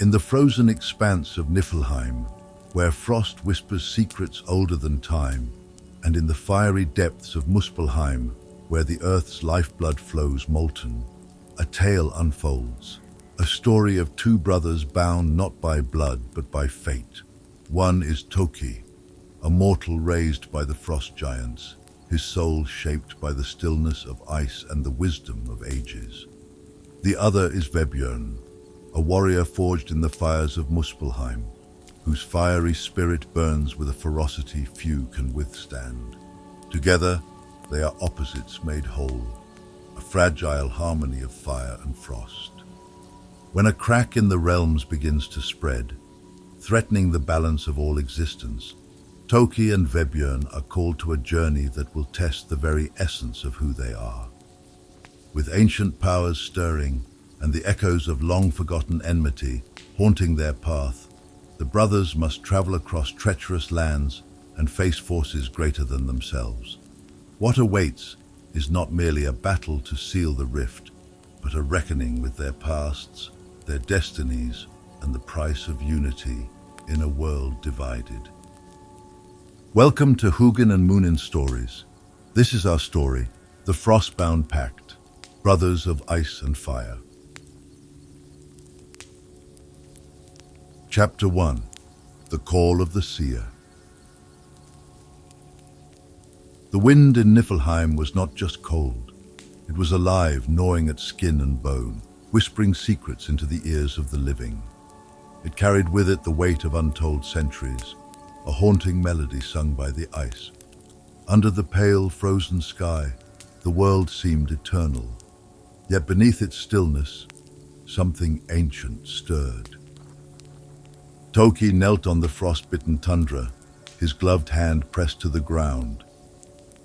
In the frozen expanse of Niflheim, where frost whispers secrets older than time, and in the fiery depths of Muspelheim, where the earth's lifeblood flows molten, a tale unfolds, a story of two brothers bound not by blood but by fate. One is Tóki, a mortal raised by the frost giants, his soul shaped by the stillness of ice and the wisdom of ages. The other is Vebjørn, a warrior forged in the fires of Muspelheim, whose fiery spirit burns with a ferocity few can withstand. Together, they are opposites made whole, a fragile harmony of fire and frost. When a crack in the realms begins to spread, threatening the balance of all existence, Tóki and Vebjørn are called to a journey that will test the very essence of who they are. With ancient powers stirring and the echoes of long-forgotten enmity haunting their path, the brothers must travel across treacherous lands and face forces greater than themselves. What awaits is not merely a battle to seal the rift, but a reckoning with their pasts, their destinies, and the price of unity in a world divided. Welcome to Hugin and Munin Stories. This is our story, the Frostbound Pact, Brothers of Ice and Fire. Chapter 1. The Call of the Seer. The wind in Niflheim was not just cold. It was alive, gnawing at skin and bone, whispering secrets into the ears of the living. It carried with it the weight of untold centuries, a haunting melody sung by the ice. Under the pale, frozen sky, the world seemed eternal. Yet beneath its stillness, something ancient stirred. Tóki knelt on the frost-bitten tundra, his gloved hand pressed to the ground.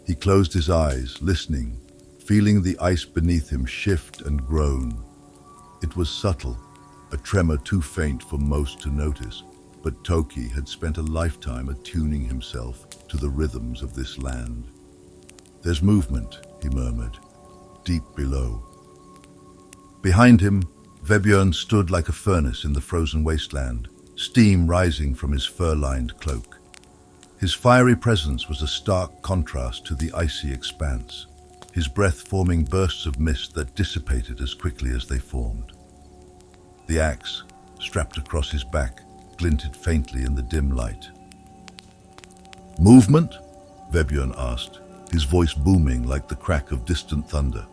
He closed his eyes, listening, feeling the ice beneath him shift and groan. It was subtle, a tremor too faint for most to notice, but Tóki had spent a lifetime attuning himself to the rhythms of this land. "There's movement," he murmured, deep below. Behind him, Vebjørn stood like a furnace in the frozen wasteland, steam rising from his fur-lined cloak. His fiery presence was a stark contrast to the icy expanse, his breath forming bursts of mist that dissipated as quickly as they formed. The axe, strapped across his back, glinted faintly in the dim light. "Movement?" Vebjørn asked, his voice booming like the crack of distant thunder.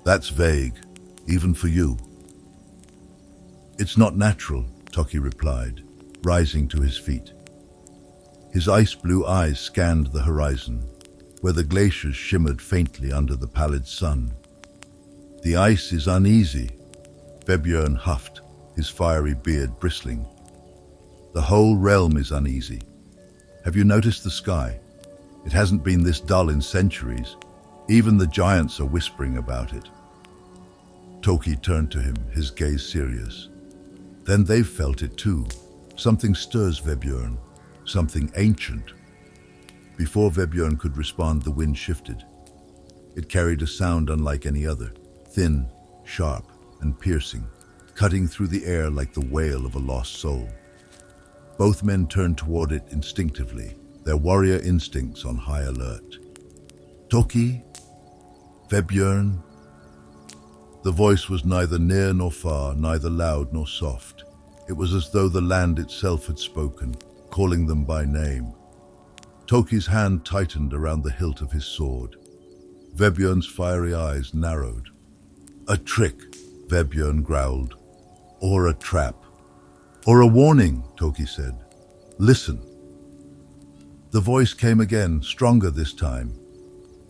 "That's vague, even for you." "It's not natural," Tóki replied, rising to his feet. His ice-blue eyes scanned the horizon, where the glaciers shimmered faintly under the pallid sun. "The ice is uneasy," Vebjørn huffed, his fiery beard bristling. "The whole realm is uneasy. Have you noticed the sky? It hasn't been this dull in centuries. Even the giants are whispering about it." Tóki turned to him, his gaze serious. "Then they've felt it too. Something stirs, Vebjørn. Something ancient." Before Vebjørn could respond, the wind shifted. It carried a sound unlike any other, thin, sharp, and piercing, cutting through the air like the wail of a lost soul. Both men turned toward it instinctively, their warrior instincts on high alert. "Tóki? Vebjørn?" The voice was neither near nor far, neither loud nor soft. It was as though the land itself had spoken, calling them by name. Tóki's hand tightened around the hilt of his sword. Vebjørn's fiery eyes narrowed. "A trick," Vebjørn growled. "Or a trap." "Or a warning," Tóki said. "Listen." The voice came again, stronger this time.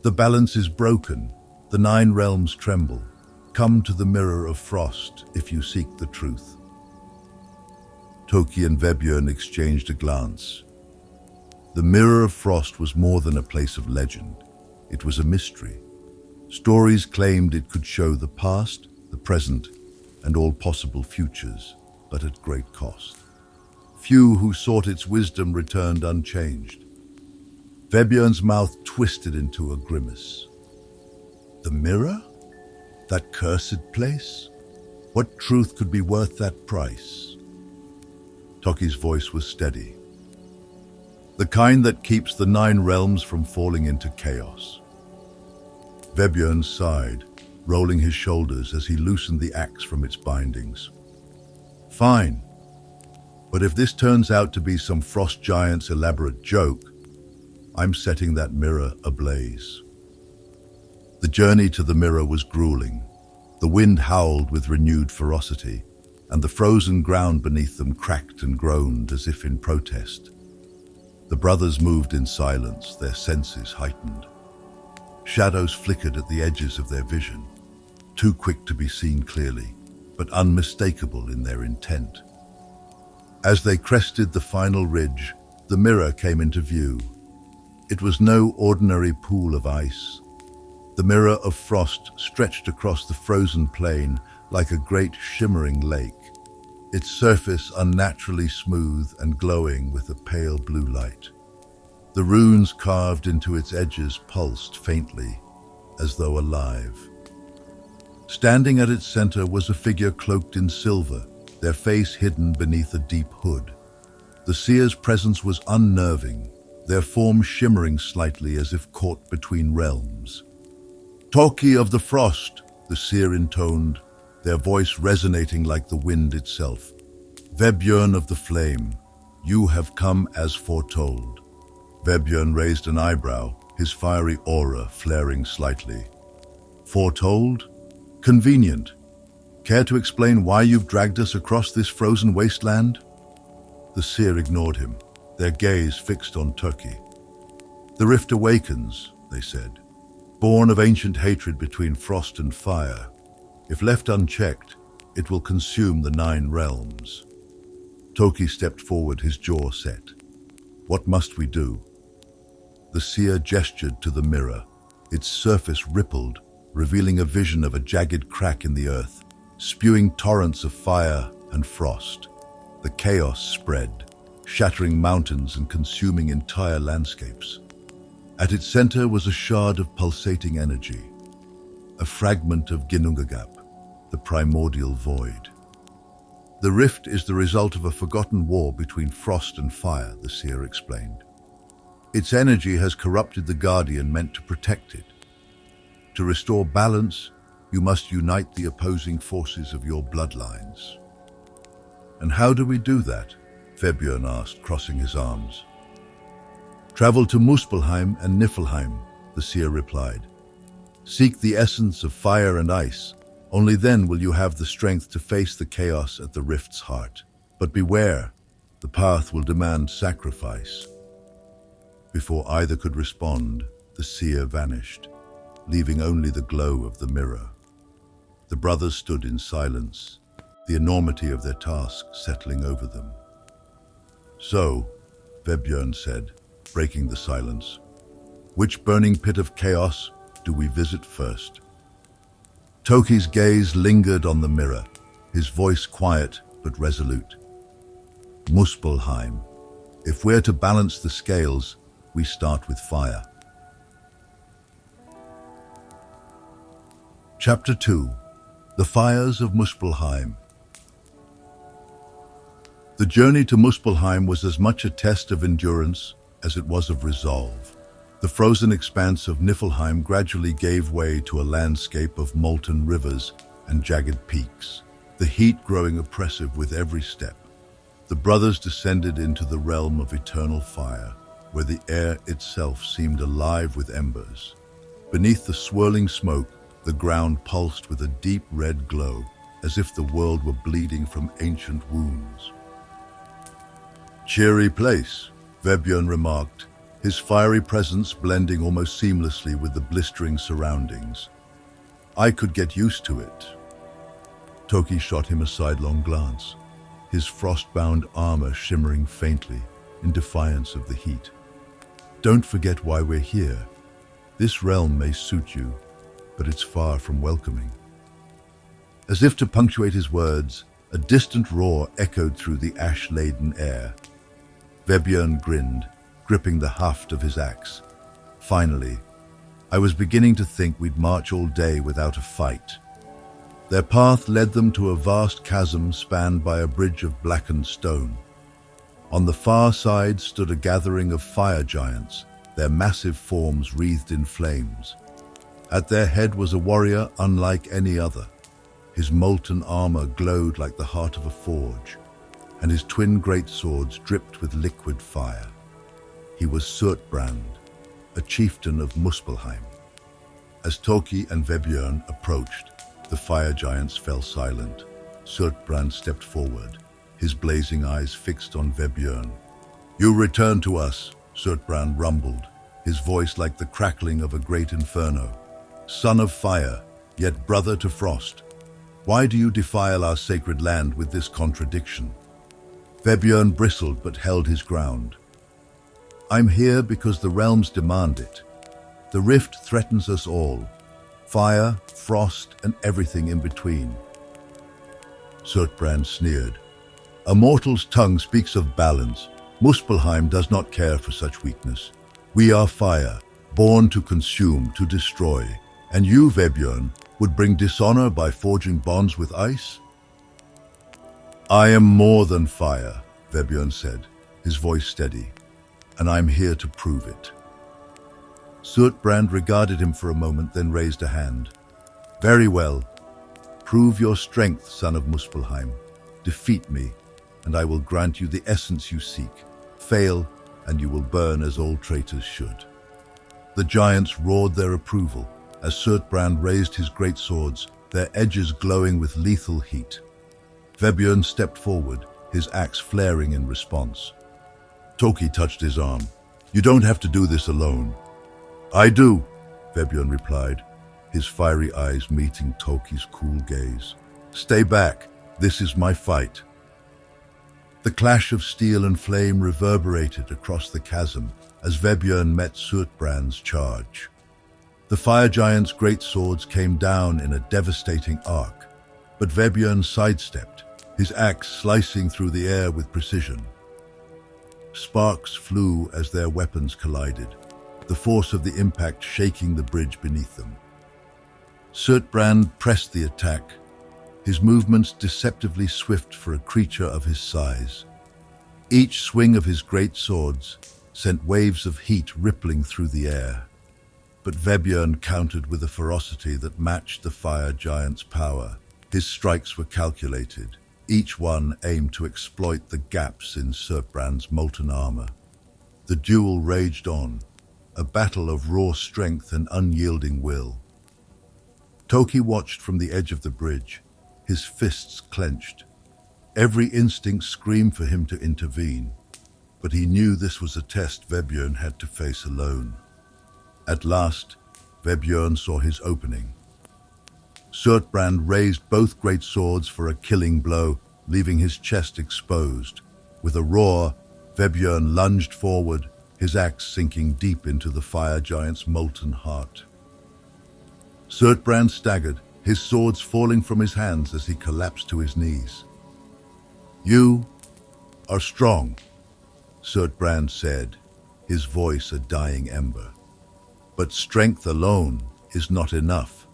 "The balance is broken. The 9 realms tremble. Come to the mirror of frost if you seek the truth." Tóki and Vebjørn exchanged a glance. The mirror of frost was more than a place of legend. It was a mystery. Stories claimed it could show the past, the present, and all possible futures, but at great cost. Few who sought its wisdom returned unchanged. Vebjørn's mouth twisted into a grimace. The mirror? That cursed place? What truth could be worth that price? Toki's voice was steady. The kind that keeps the 9 realms from falling into chaos. Vebjørn sighed, rolling his shoulders as he loosened the axe from its bindings. Fine. But if this turns out to be some frost giant's elaborate joke, I'm setting that mirror ablaze. The journey to the mirror was grueling. The wind howled with renewed ferocity, and the frozen ground beneath them cracked and groaned as if in protest. The brothers moved in silence, their senses heightened. Shadows flickered at the edges of their vision, too quick to be seen clearly, but unmistakable in their intent. As they crested the final ridge, the mirror came into view. It was no ordinary pool of ice. The mirror of frost stretched across the frozen plain like a great shimmering lake, its surface unnaturally smooth and glowing with a pale blue light. The runes carved into its edges pulsed faintly, as though alive. Standing at its center was a figure cloaked in silver, their face hidden beneath a deep hood. The seer's presence was unnerving, their form shimmering slightly as if caught between realms. "Tóki of the Frost," the seer intoned, their voice resonating like the wind itself. "Vebjørn of the Flame, you have come as foretold." Vebjørn raised an eyebrow, his fiery aura flaring slightly. "Foretold? Convenient. Care to explain why you've dragged us across this frozen wasteland?" The seer ignored him, their gaze fixed on Tóki. "The rift awakens," they said, "born of ancient hatred between frost and fire. If left unchecked, it will consume the 9 realms." Tóki stepped forward, his jaw set. "What must we do?" The seer gestured to the mirror. Its surface rippled, revealing a vision of a jagged crack in the earth, spewing torrents of fire and frost. The chaos spread, shattering mountains and consuming entire landscapes. At its center was a shard of pulsating energy, a fragment of Ginnungagap, the primordial void. "The rift is the result of a forgotten war between frost and fire," the seer explained. "Its energy has corrupted the guardian meant to protect it. To restore balance, you must unite the opposing forces of your bloodlines." "And how do we do that?" Vebjørn asked, crossing his arms. "Travel to Muspelheim and Niflheim," the seer replied. "Seek the essence of fire and ice. Only then will you have the strength to face the chaos at the rift's heart. But beware, the path will demand sacrifice." Before either could respond, the seer vanished, leaving only the glow of the mirror. The brothers stood in silence, the enormity of their task settling over them. "So," Vebjørn said, breaking the silence, "which burning pit of chaos do we visit first?" Tóki's gaze lingered on the mirror, his voice quiet but resolute. "Muspelheim. If we're to balance the scales, we start with fire." Chapter 2. The Fires of Muspelheim. The journey to Muspelheim was as much a test of endurance as it was of resolve. The frozen expanse of Niflheim gradually gave way to a landscape of molten rivers and jagged peaks, the heat growing oppressive with every step. The brothers descended into the realm of eternal fire, where the air itself seemed alive with embers. Beneath the swirling smoke, the ground pulsed with a deep red glow, as if the world were bleeding from ancient wounds. "Cheery place," Vebjørn remarked, his fiery presence blending almost seamlessly with the blistering surroundings. "I could get used to it." Tóki shot him a sidelong glance, his frostbound armor shimmering faintly in defiance of the heat. "Don't forget why we're here. This realm may suit you, but it's far from welcoming." As if to punctuate his words, a distant roar echoed through the ash-laden air. Vebjørn grinned, gripping the haft of his axe. "Finally, I was beginning to think we'd march all day without a fight." Their path led them to a vast chasm spanned by a bridge of blackened stone. On the far side stood a gathering of fire giants, their massive forms wreathed in flames. At their head was a warrior unlike any other. His molten armor glowed like the heart of a forge, and his twin great swords dripped with liquid fire. He was Surtbrand, a chieftain of Muspelheim. As Tóki and Vebjørn approached, the fire giants fell silent. Surtbrand stepped forward, his blazing eyes fixed on Vebjørn. "You return to us," Surtbrand rumbled, his voice like the crackling of a great inferno. "Son of fire, yet brother to frost. Why do you defile our sacred land with this contradiction?" Vebjørn bristled but held his ground. "I'm here because the realms demand it. The rift threatens us all. Fire, frost, and everything in between." Surtbrand sneered. "A mortal's tongue speaks of balance. Muspelheim does not care for such weakness. We are fire, born to consume, to destroy. And you, Vebjørn, would bring dishonor by forging bonds with ice?" "I am more than fire," Vebjørn said, his voice steady, "and I'm here to prove it." Surtbrand regarded him for a moment, then raised a hand. "Very well. Prove your strength, son of Muspelheim. Defeat me, and I will grant you the essence you seek. Fail, and you will burn as all traitors should." The giants roared their approval as Surtbrand raised his great swords, their edges glowing with lethal heat. Vebjørn stepped forward, his axe flaring in response. Tóki touched his arm. "You don't have to do this alone." "I do," Vebjørn replied, his fiery eyes meeting Tóki's cool gaze. "Stay back. This is my fight." The clash of steel and flame reverberated across the chasm as Vebjørn met Surtbrand's charge. The fire giant's great swords came down in a devastating arc, but Vebjørn sidestepped, his axe slicing through the air with precision. Sparks flew as their weapons collided, the force of the impact shaking the bridge beneath them. Surtbrand pressed the attack, his movements deceptively swift for a creature of his size. Each swing of his great swords sent waves of heat rippling through the air. But Vebjørn countered with a ferocity that matched the fire giant's power. His strikes were calculated, each one aimed to exploit the gaps in Surtbrand's molten armor. The duel raged on, a battle of raw strength and unyielding will. Tóki watched from the edge of the bridge, his fists clenched. Every instinct screamed for him to intervene, but he knew this was a test Vebjørn had to face alone. At last, Vebjørn saw his opening. Surtbrand raised both great swords for a killing blow, leaving his chest exposed. With a roar, Vebjørn lunged forward, his axe sinking deep into the fire giant's molten heart. Surtbrand staggered, his swords falling from his hands as he collapsed to his knees. "You are strong," Surtbrand said, his voice a dying ember. "But strength alone is not enough.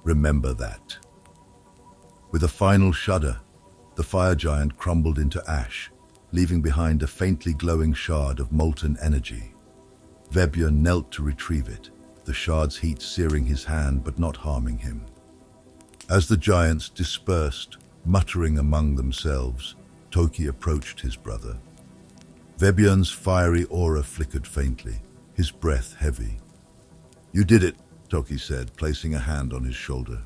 Remember that." With a final shudder, the fire giant crumbled into ash, leaving behind a faintly glowing shard of molten energy. Vebjørn knelt to retrieve it, the shard's heat searing his hand but not harming him. As the giants dispersed, muttering among themselves, Tóki approached his brother. Vebjørn's fiery aura flickered faintly, his breath heavy. "You did it," Tóki said, placing a hand on his shoulder.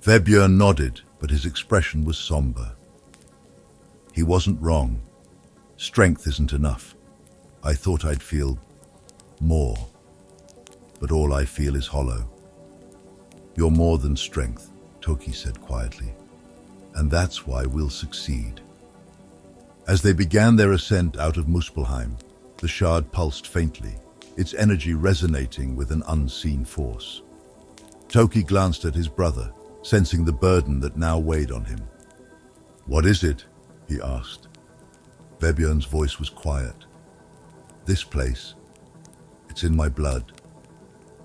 Vebjørn nodded, but his expression was somber. "He wasn't wrong. Strength isn't enough. I thought I'd feel more, but all I feel is hollow." "You're more than strength," Tóki said quietly, "and that's why we'll succeed." As they began their ascent out of Muspelheim, the shard pulsed faintly, its energy resonating with an unseen force. Tóki glanced at his brother, sensing the burden that now weighed on him. "What is it?" he asked. Vebjørn's voice was quiet. "This place, it's in my blood,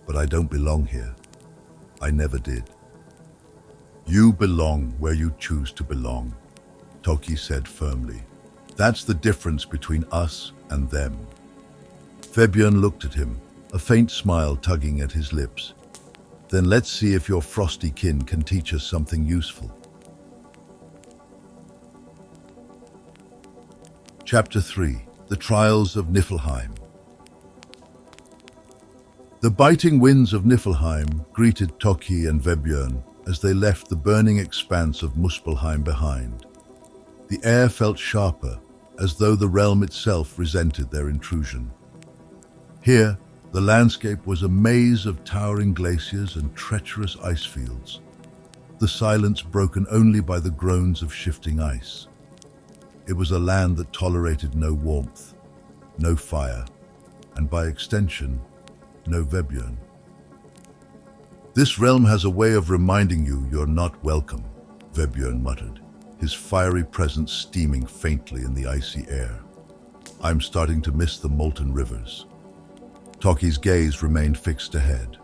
but I don't belong here. I never did." "You belong where you choose to belong," Tóki said firmly. That's the difference between us and them. Vebjørn looked at him, a faint smile tugging at his lips. Then let's see if your frosty kin can teach us something useful. Chapter 3. The Trials of Niflheim. The biting winds of Niflheim greeted Tóki and Vebjørn as they left the burning expanse of Muspelheim behind. The air felt sharper, as though the realm itself resented their intrusion. Here, the landscape was a maze of towering glaciers and treacherous ice fields, the silence broken only by the groans of shifting ice. It was a land that tolerated no warmth, no fire, and by extension, no Vebjørn. This realm has a way of reminding you you're not welcome, Vebjørn muttered, his fiery presence steaming faintly in the icy air. I'm starting to miss the molten rivers. Tóki's gaze remained fixed ahead.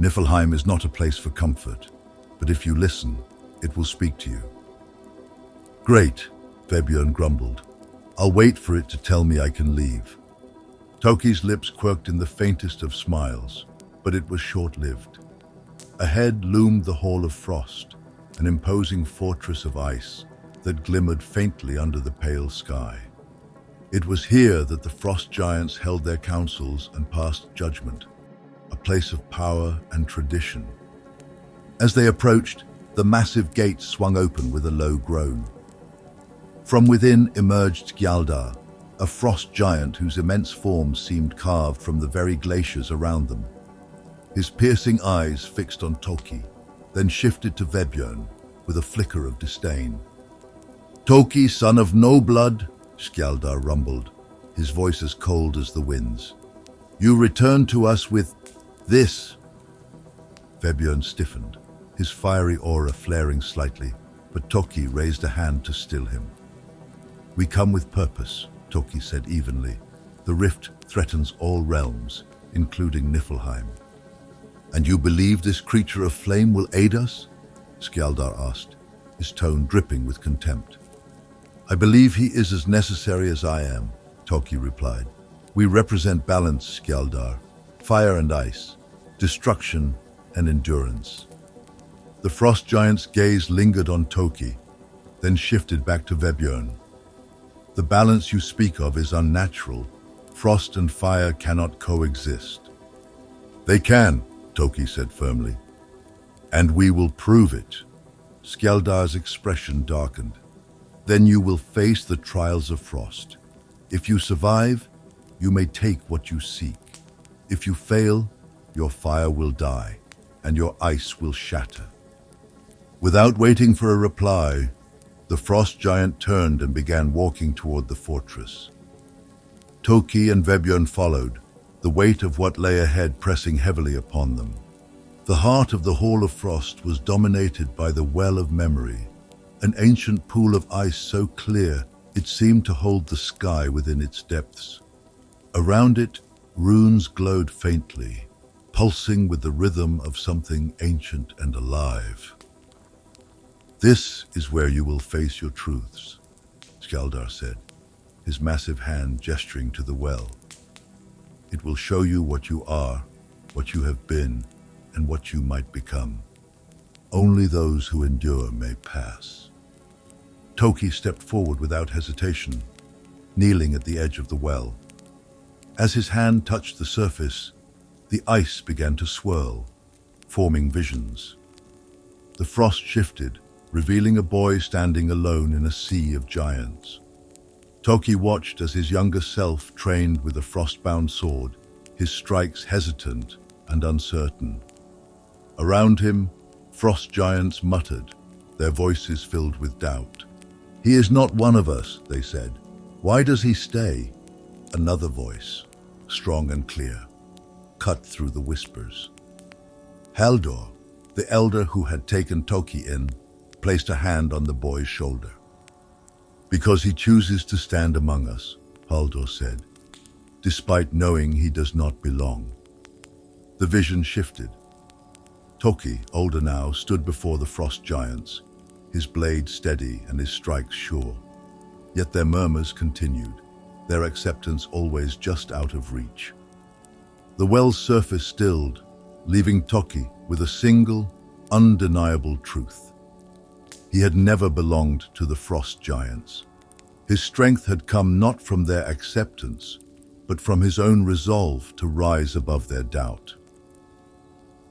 Niflheim is not a place for comfort, but if you listen, it will speak to you. Great, Vebjørn grumbled. I'll wait for it to tell me I can leave. Tóki's lips quirked in the faintest of smiles, but it was short-lived. Ahead loomed the Hall of Frost, an imposing fortress of ice that glimmered faintly under the pale sky. It was here that the frost giants held their councils and passed judgment, a place of power and tradition. As they approached, the massive gates swung open with a low groan. From within emerged Skjaldar, a frost giant whose immense form seemed carved from the very glaciers around them. His piercing eyes fixed on Tóki, then shifted to Vebjørn with a flicker of disdain. Tóki, son of no blood, Skjaldar rumbled, his voice as cold as the winds. You return to us with this. Vebjørn stiffened, his fiery aura flaring slightly, but Tóki raised a hand to still him. We come with purpose, Tóki said evenly. The rift threatens all realms, including Niflheim. And you believe this creature of flame will aid us? Skjaldar asked, his tone dripping with contempt. I believe he is as necessary as I am, Tóki replied. We represent balance, Skjaldar, fire and ice, destruction and endurance. The frost giant's gaze lingered on Tóki, then shifted back to Vebjørn. The balance you speak of is unnatural. Frost and fire cannot coexist. They can, Tóki said firmly. And we will prove it. Skjaldar's expression darkened. Then you will face the trials of frost. If you survive, you may take what you seek. If you fail, your fire will die, and your ice will shatter. Without waiting for a reply, the frost giant turned and began walking toward the fortress. Tóki and Vebjørn followed, the weight of what lay ahead pressing heavily upon them. The heart of the Hall of Frost was dominated by the Well of Memory, an ancient pool of ice so clear it seemed to hold the sky within its depths. Around it, runes glowed faintly, pulsing with the rhythm of something ancient and alive. This is where you will face your truths, Skjaldar said, his massive hand gesturing to the well. It will show you what you are, what you have been, and what you might become. Only those who endure may pass. Tóki stepped forward without hesitation, kneeling at the edge of the well. As his hand touched the surface, the ice began to swirl, forming visions. The frost shifted, revealing a boy standing alone in a sea of giants. Tóki watched as his younger self trained with a frostbound sword, his strikes hesitant and uncertain. Around him, frost giants muttered, their voices filled with doubt. He is not one of us, they said. Why does he stay? Another voice, strong and clear, cut through the whispers. Halldor, the elder who had taken Tóki in, placed a hand on the boy's shoulder. Because he chooses to stand among us, Halldor said, despite knowing he does not belong. The vision shifted. Tóki, older now, stood before the frost giants, his blade steady and his strikes sure. Yet their murmurs continued, their acceptance always just out of reach. The well's surface stilled, leaving Tóki with a single, undeniable truth. He had never belonged to the frost giants. His strength had come not from their acceptance, but from his own resolve to rise above their doubt.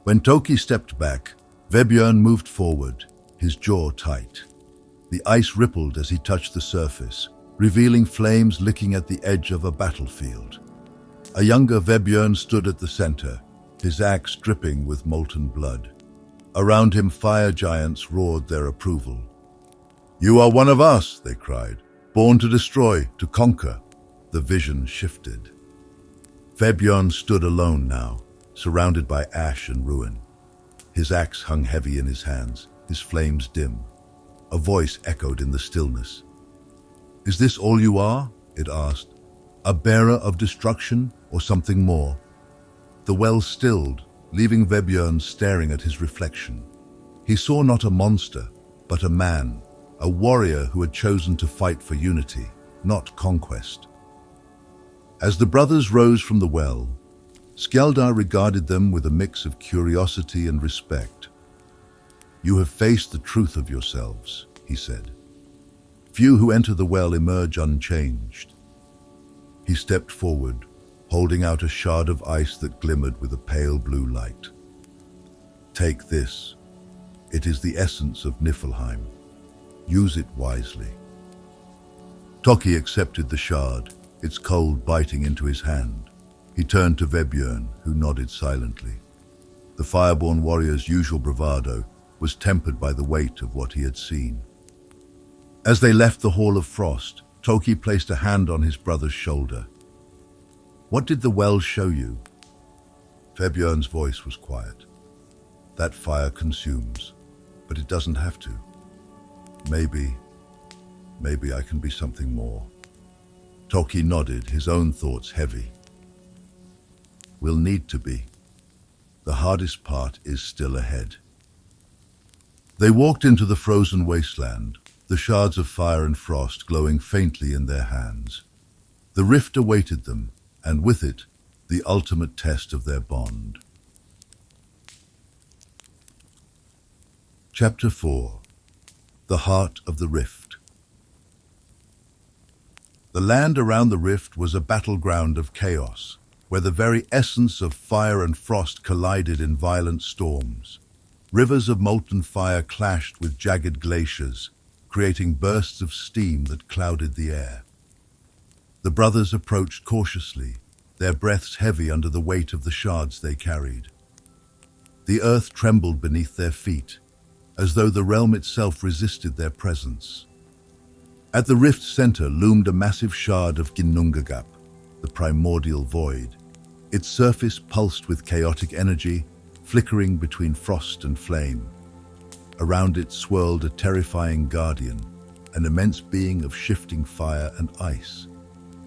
When Tóki stepped back, Vebjørn moved forward, his jaw tight. The ice rippled as he touched the surface, revealing flames licking at the edge of a battlefield. A younger Vebjørn stood at the center, his axe dripping with molten blood. Around him, fire giants roared their approval. "You are one of us," they cried, "born to destroy, to conquer." The vision shifted. Vebjørn stood alone now, surrounded by ash and ruin. His axe hung heavy in his hands, his flames dim. A voice echoed in the stillness. "Is this all you are?" it asked. "A bearer of destruction or something more?" The well stilled, leaving Vebjørn staring at his reflection. He saw not a monster, but a man, a warrior who had chosen to fight for unity, not conquest. As the brothers rose from the well, Skjaldar regarded them with a mix of curiosity and respect. "You have faced the truth of yourselves," he said. "Few who enter the well emerge unchanged." He stepped forward, holding out a shard of ice that glimmered with a pale blue light. "Take this. It is the essence of Niflheim. Use it wisely." Tóki accepted the shard, its cold biting into his hand. He turned to Vebjørn, who nodded silently. The fireborn warrior's usual bravado was tempered by the weight of what he had seen. As they left the Hall of Frost, Tóki placed a hand on his brother's shoulder. "What did the well show you?" Vebjørn's voice was quiet. "That fire consumes, but it doesn't have to. Maybe I can be something more." Tóki nodded, his own thoughts heavy. "We'll need to be. The hardest part is still ahead." They walked into the frozen wasteland, the shards of fire and frost glowing faintly in their hands. The rift awaited them, and with it, the ultimate test of their bond. Chapter 4. The Heart of the Rift. The land around the rift was a battleground of chaos, where the very essence of fire and frost collided in violent storms. Rivers of molten fire clashed with jagged glaciers, creating bursts of steam that clouded the air. The brothers approached cautiously, their breaths heavy under the weight of the shards they carried. The earth trembled beneath their feet, as though the realm itself resisted their presence. At the rift's center loomed a massive shard of Ginnungagap, the primordial void. Its surface pulsed with chaotic energy, flickering between frost and flame. Around it swirled a terrifying guardian, an immense being of shifting fire and ice.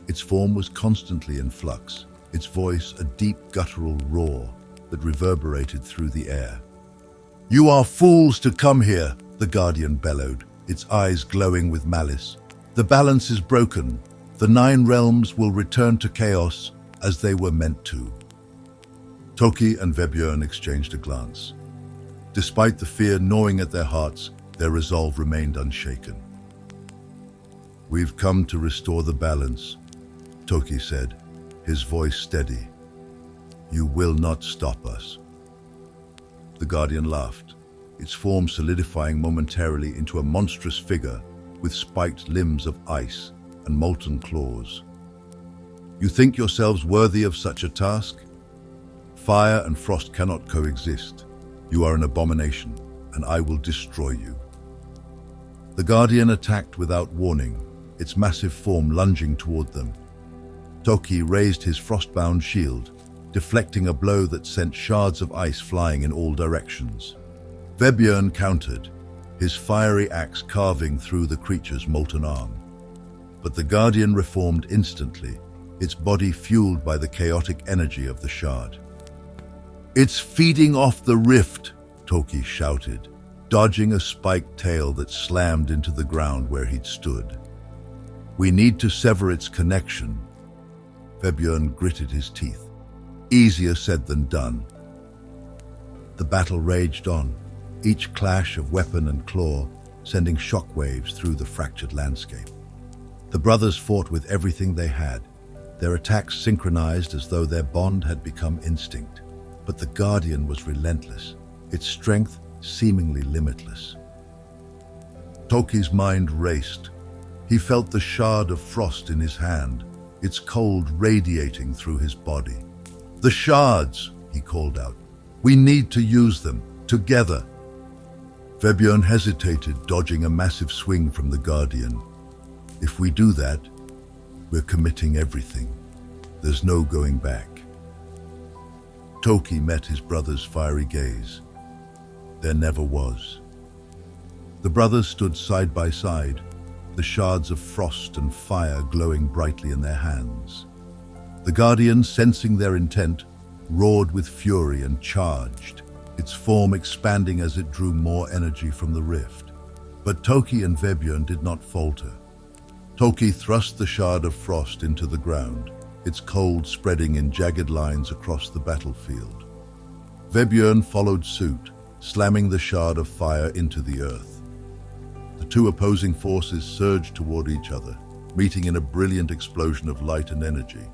Its form was constantly in flux, its voice a deep guttural roar that reverberated through the air. "You are fools to come here," the guardian bellowed, its eyes glowing with malice. "The balance is broken. The 9 realms will return to chaos as they were meant to." Tóki and Vebjørn exchanged a glance. Despite the fear gnawing at their hearts, their resolve remained unshaken. "We've come to restore the balance," Tóki said, his voice steady. "You will not stop us." The guardian laughed, its form solidifying momentarily into a monstrous figure with spiked limbs of ice and molten claws. "You think yourselves worthy of such a task? Fire and frost cannot coexist. You are an abomination, and I will destroy you." The guardian attacked without warning, its massive form lunging toward them. Tóki raised his frostbound shield, deflecting a blow that sent shards of ice flying in all directions. Vebjørn countered, his fiery axe carving through the creature's molten arm. But the guardian reformed instantly, its body fueled by the chaotic energy of the shard. "It's feeding off the rift," Tóki shouted, dodging a spiked tail that slammed into the ground where he'd stood. We need to sever its connection. Vebjørn gritted his teeth. Easier said than done. The battle raged on, each clash of weapon and claw sending shockwaves through the fractured landscape. The brothers fought with everything they had, their attacks synchronized as though their bond had become instinct. But the Guardian was relentless, its strength seemingly limitless. Tóki's mind raced. He felt the shard of frost in his hand, its cold radiating through his body. "The shards!" he called out. "We need to use them, together." Vebjørn hesitated, dodging a massive swing from the Guardian. "If we do that, we're committing everything. There's no going back." Tóki met his brother's fiery gaze. There never was. The brothers stood side by side, the shards of frost and fire glowing brightly in their hands. The Guardian, sensing their intent, roared with fury and charged, its form expanding as it drew more energy from the rift. But Tóki and Vebjørn did not falter. Tóki thrust the shard of frost into the ground, its cold spreading in jagged lines across the battlefield. Vebjørn followed suit, slamming the shard of fire into the earth. The two opposing forces surged toward each other, meeting in a brilliant explosion of light and energy.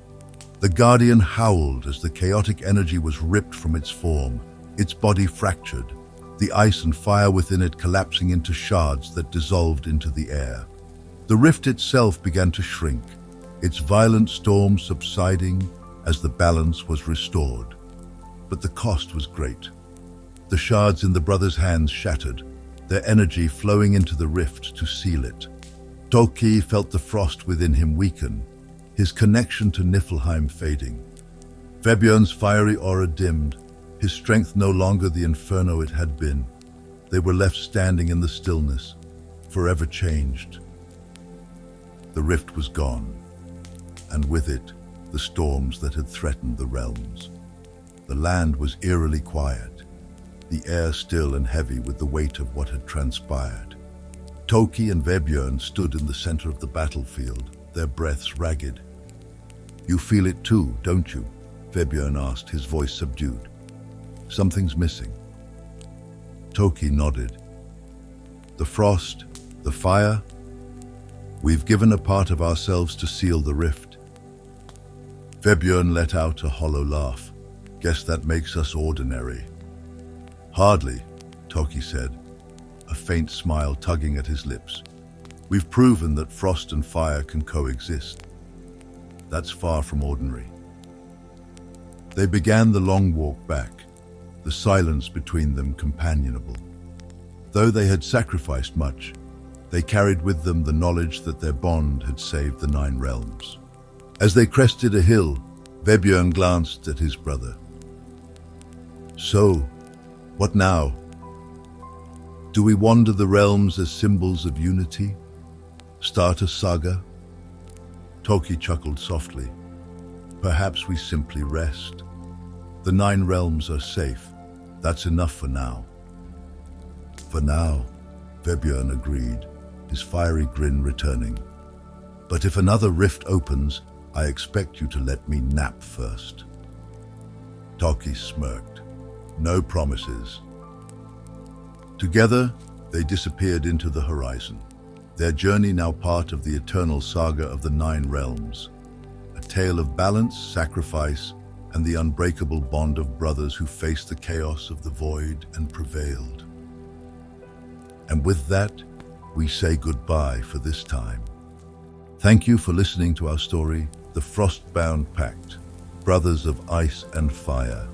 The Guardian howled as the chaotic energy was ripped from its form, its body fractured, the ice and fire within it collapsing into shards that dissolved into the air. The rift itself began to shrink, its violent storm subsiding as the balance was restored. But the cost was great. The shards in the brothers' hands shattered, their energy flowing into the rift to seal it. Tóki felt the frost within him weaken, his connection to Niflheim fading. Vebjørn's fiery aura dimmed, his strength no longer the inferno it had been. They were left standing in the stillness, forever changed. The rift was gone, and with it, the storms that had threatened the realms. The land was eerily quiet, the air still and heavy with the weight of what had transpired. Tóki and Vebjørn stood in the center of the battlefield, their breaths ragged. "You feel it too, don't you?" Vebjørn asked, his voice subdued. "Something's missing." Tóki nodded. "The frost, the fire? We've given a part of ourselves to seal the rift." Vebjørn let out a hollow laugh. "Guess that makes us ordinary." "Hardly," Tóki said, a faint smile tugging at his lips. "We've proven that frost and fire can coexist. That's far from ordinary." They began the long walk back, the silence between them companionable. Though they had sacrificed much, they carried with them the knowledge that their bond had saved the 9 realms. As they crested a hill, Vebjørn glanced at his brother. "So, what now? Do we wander the realms as symbols of unity? Start a saga?" Tóki chuckled softly. "Perhaps we simply rest. The 9 realms are safe. That's enough for now." "For now," Vebjørn agreed, his fiery grin returning. "But if another rift opens, I expect you to let me nap first." Tóki smirked. "No promises." Together, they disappeared into the horizon, their journey now part of the eternal saga of the 9 realms, a tale of balance, sacrifice, and the unbreakable bond of brothers who faced the chaos of the void and prevailed. And with that, we say goodbye for this time. Thank you for listening to our story, The Frostbound Pact, Brothers of Ice and Fire.